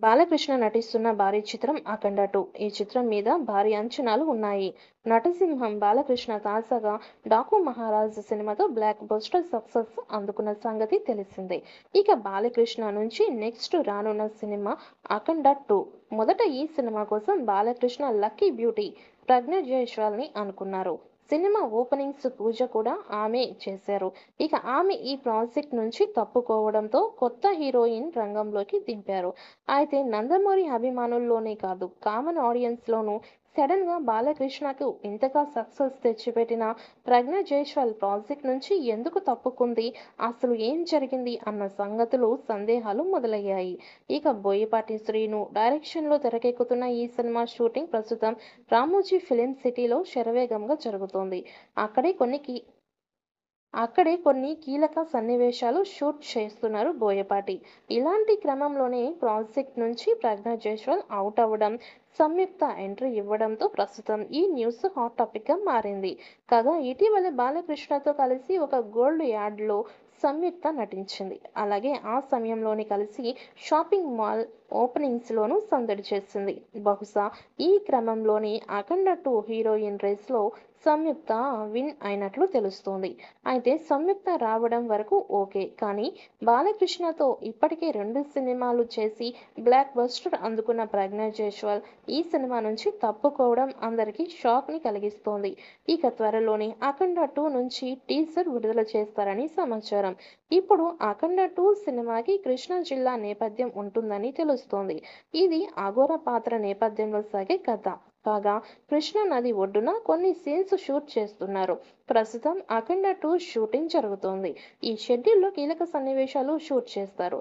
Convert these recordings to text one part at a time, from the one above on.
బాలకృష్ణ నటిస్తున్న భారీ చిత్రం 'అఖండ 2'. ఈ చిత్రం మీద భారీ అంచనాలు ఉన్నాయి. నటసింహం బాలకృష్ణ తాజాగా 'డాకు మహారాజ్' సినిమాతో బ్లాక్ బస్టర్ సక్సెస్ అందుకున్న సంగతి తెలిసిందే. ఇక బాలకృష్ణ నుంచి నెక్స్ట్ రానున్న సినిమా 'అఖండ 2'. మొదట ఈ సినిమా కోసం బాలకృష్ణ లక్కీ బ్యూటీ ప్రజ్ఞ జైస్వాల్ని అనుకున్నారు. సినిమా ఓపెనింగ్స్ పూజ కూడా ఆమె చేశారు. ఇక ఆమె ఈ ప్రాజెక్ట్ నుంచి తప్పుకోవడంతో కొత్త హీరోయిన్ రంగంలోకి దింపారు. అయితే నందమూరి అభిమానుల్లోనే కాదు, కామన్ ఆడియన్స్లోనూ సడన్ గా బాలకృష్ణకు ఇంతగా సక్సెస్ తెచ్చిపెట్టిన ప్రజ్ఞ జైస్వాల్ ప్రాజెక్ట్ నుంచి ఎందుకు తప్పుకుంది, అసలు ఏం జరిగింది అన్న సంగతులు సందేహాలు మొదలయ్యాయి. ఇక బోయపాటి శ్రీను డైరెక్షన్లో తెరకెక్కుతున్న ఈ సినిమా షూటింగ్ ప్రస్తుతం రామోజీ ఫిలిం సిటీలో శరవేగంగా జరుగుతోంది. అక్కడే కొన్ని కీలక సన్నివేశాలు షూట్ చేస్తున్నారు బోయపాటి. ఇలాంటి క్రమంలోనే ప్రాజెక్ట్ నుంచి ప్రజ్ఞ జైస్వాల్ అవుట్ అవ్వడం, సంయుక్త ఎంట్రీ ఇవ్వడంతో ప్రస్తుతం ఈ న్యూస్ హాట్ టాపిక్గా మారింది. కాగా ఇటీవల బాలకృష్ణతో కలిసి ఒక గోల్డ్ యాడ్లో సంయుక్త నటించింది. అలాగే ఆ సమయంలోనే కలిసి షాపింగ్ మాల్ ఓపెనింగ్స్లోనూ సందడి చేసింది. బహుశా ఈ క్రమంలోనే 'అఖండ 2' హీరోయిన్ రేస్లో సంయుక్త విన్ అయినట్లు తెలుస్తోంది. అయితే సంయుక్త రావడం వరకు ఓకే, కానీ బాలకృష్ణతో ఇప్పటికే 2 సినిమాలు చేసి బ్లాక్ బస్టర్ అందుకున్న ప్రజ్ఞ జైస్వాల్ ఈ సినిమా నుంచి తప్పుకోవడం అందరికీ షాక్ని కలిగిస్తోంది. ఇక త్వరలోనే 'అఖండ 2' నుంచి టీజర్ విడుదల చేస్తారని సమాచారం. ఇప్పుడు 'అఖండ 2' సినిమాకి కృష్ణా జిల్లా నేపథ్యం ఉంటుందని తెలుస్తోంది. ఇది అఘోర పాత్ర నేపథ్యంలో సాగే కథ. కాగా కృష్ణా నది ఒడ్డున కొన్ని సీన్స్ షూట్ చేస్తున్నారు. ప్రస్తుతం 'అఖండ 2' షూటింగ్ జరుగుతోంది. ఈ షెడ్యూల్లో కీలక సన్నివేశాలు షూట్ చేస్తారు.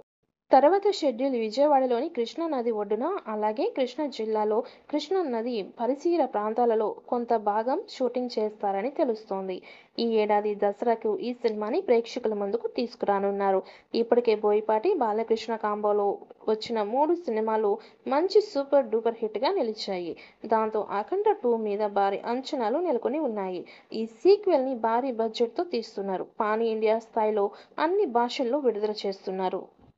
తర్వాత షెడ్యూల్ విజయవాడలోని కృష్ణా నది ఒడ్డున, అలాగే కృష్ణా జిల్లాలో కృష్ణా నది పరిసర ప్రాంతాలలో కొంత భాగం షూటింగ్ చేస్తారని తెలుస్తోంది. ఈ ఏడాది దసరాకు ఈ సినిమాని ప్రేక్షకుల ముందుకు తీసుకురానున్నారు. ఇప్పటికే బోయపాటి, బాలకృష్ణ కాంబోలో వచ్చిన 3 సినిమాలు మంచి సూపర్ డూపర్ హిట్గా నిలిచాయి. దాంతో 'అఖండ 2' మీద భారీ అంచనాలు నెలకొని ఉన్నాయి. ఈ సీక్వెల్ని భారీ బడ్జెట్తో తీస్తున్నారు. పాన్ ఇండియా స్థాయిలో అన్ని భాషల్లో విడుదల చేస్తున్నారు.